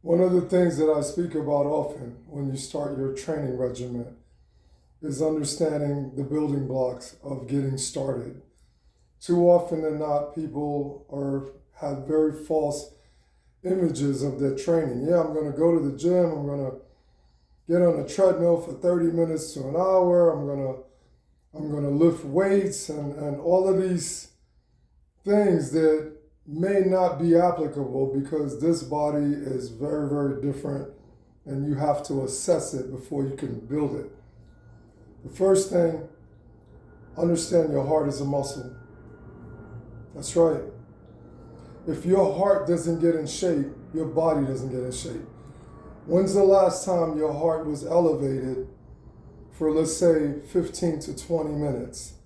One of the things that I speak about often when you start your training regimen is understanding the building blocks of getting started. Too often than not, people have very false images of their training. Yeah, I'm going to go to the gym. I'm going to get on a treadmill for 30 minutes to an hour. I'm going to lift weights and all of these things that may not be applicable because this body is very, very different and you have to assess it before you can build it. The first thing, understand your heart is a muscle. That's right. If your heart doesn't get in shape, your body doesn't get in shape. When's the last time your heart was elevated for, let's say, 15 to 20 minutes?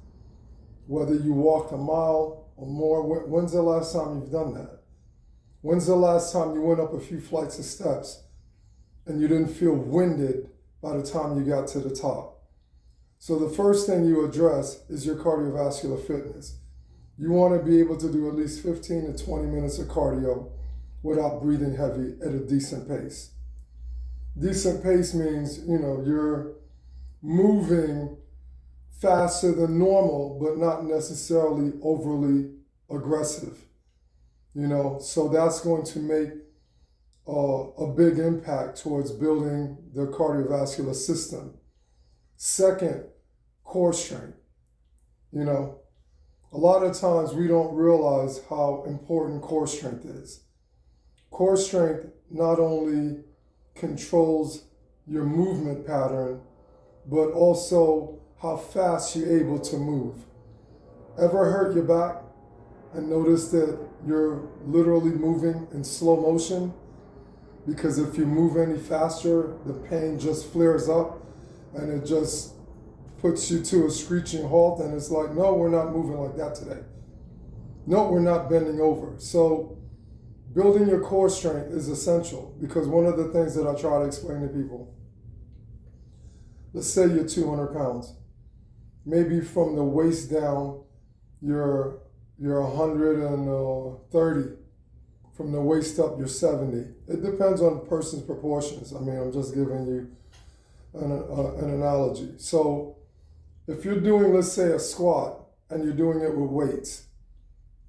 Whether you walked a mile or more, when's the last time you've done that? When's the last time you went up a few flights of steps and you didn't feel winded by the time you got to the top? So the first thing you address is your cardiovascular fitness. You want to be able to do at least 15 to 20 minutes of cardio without breathing heavy at a decent pace. Decent pace means, you're moving faster than normal, but not necessarily overly aggressive. So that's going to make a big impact towards building the cardiovascular system. Second, core strength. A lot of times we don't realize how important core strength is. Core strength not only controls your movement pattern, but also how fast you're able to move. Ever hurt your back and notice that you're literally moving in slow motion? Because if you move any faster, the pain just flares up and it just puts you to a screeching halt, and it's like, no, we're not moving like that today. No, we're not bending over. So building your core strength is essential because one of the things that I try to explain to people, let's say you're 200 pounds. Maybe from the waist down, you're 130. From the waist up, you're 70. It depends on the person's proportions. I'm just giving you an analogy. So if you're doing, let's say, a squat and you're doing it with weights,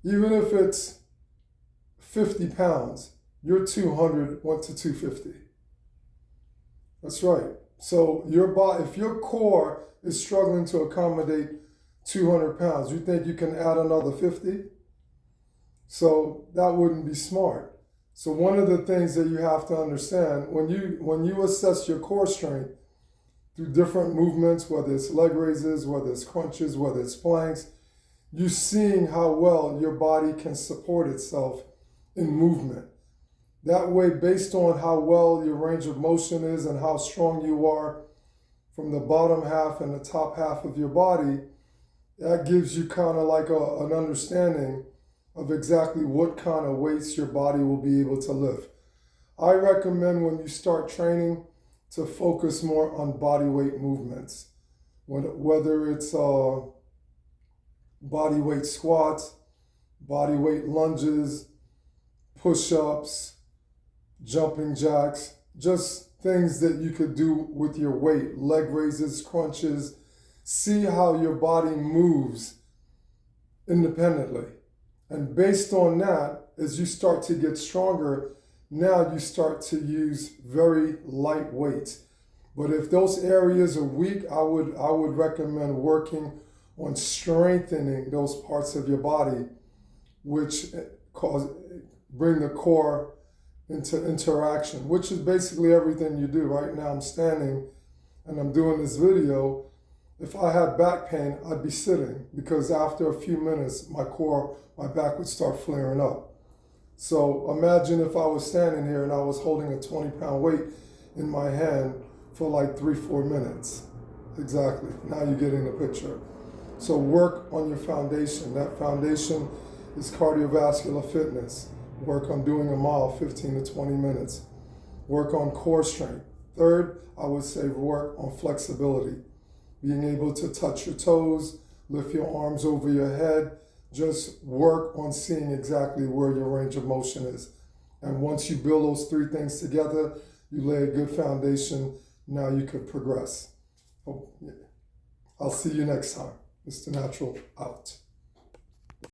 even if it's 50 pounds, your 200 went to 250. That's right. So your body, if your core is struggling to accommodate 200 pounds, you think you can add another 50? So that wouldn't be smart. So one of the things that you have to understand, when you assess your core strength through different movements, whether it's leg raises, whether it's crunches, whether it's planks, you're seeing how well your body can support itself in movement. That way, based on how well your range of motion is and how strong you are from the bottom half and the top half of your body, that gives you kind of like an understanding of exactly what kind of weights your body will be able to lift. I recommend when you start training to focus more on body weight movements, whether it's body weight squats, body weight lunges, push-ups, jumping jacks, just things that you could do with your weight, leg raises, crunches. See how your body moves independently. And based on that, as you start to get stronger, now you start to use very light weights. But if those areas are weak, I would recommend working on strengthening those parts of your body, which bring the core into interaction, which is basically everything you do. Right now I'm standing and I'm doing this video. If I had back pain, I'd be sitting because after a few minutes, my back would start flaring up. So imagine if I was standing here and I was holding a 20-pound weight in my hand for like 3-4 minutes. Exactly. Now you're getting the picture. So work on your foundation. That foundation is cardiovascular fitness. Work on doing a mile, 15 to 20 minutes. Work on core strength. Third, I would say work on flexibility. Being able to touch your toes, lift your arms over your head. Just work on seeing exactly where your range of motion is. And once you build those three things together, you lay a good foundation. Now you could progress. Oh, yeah. I'll see you next time. Mr. Natural out.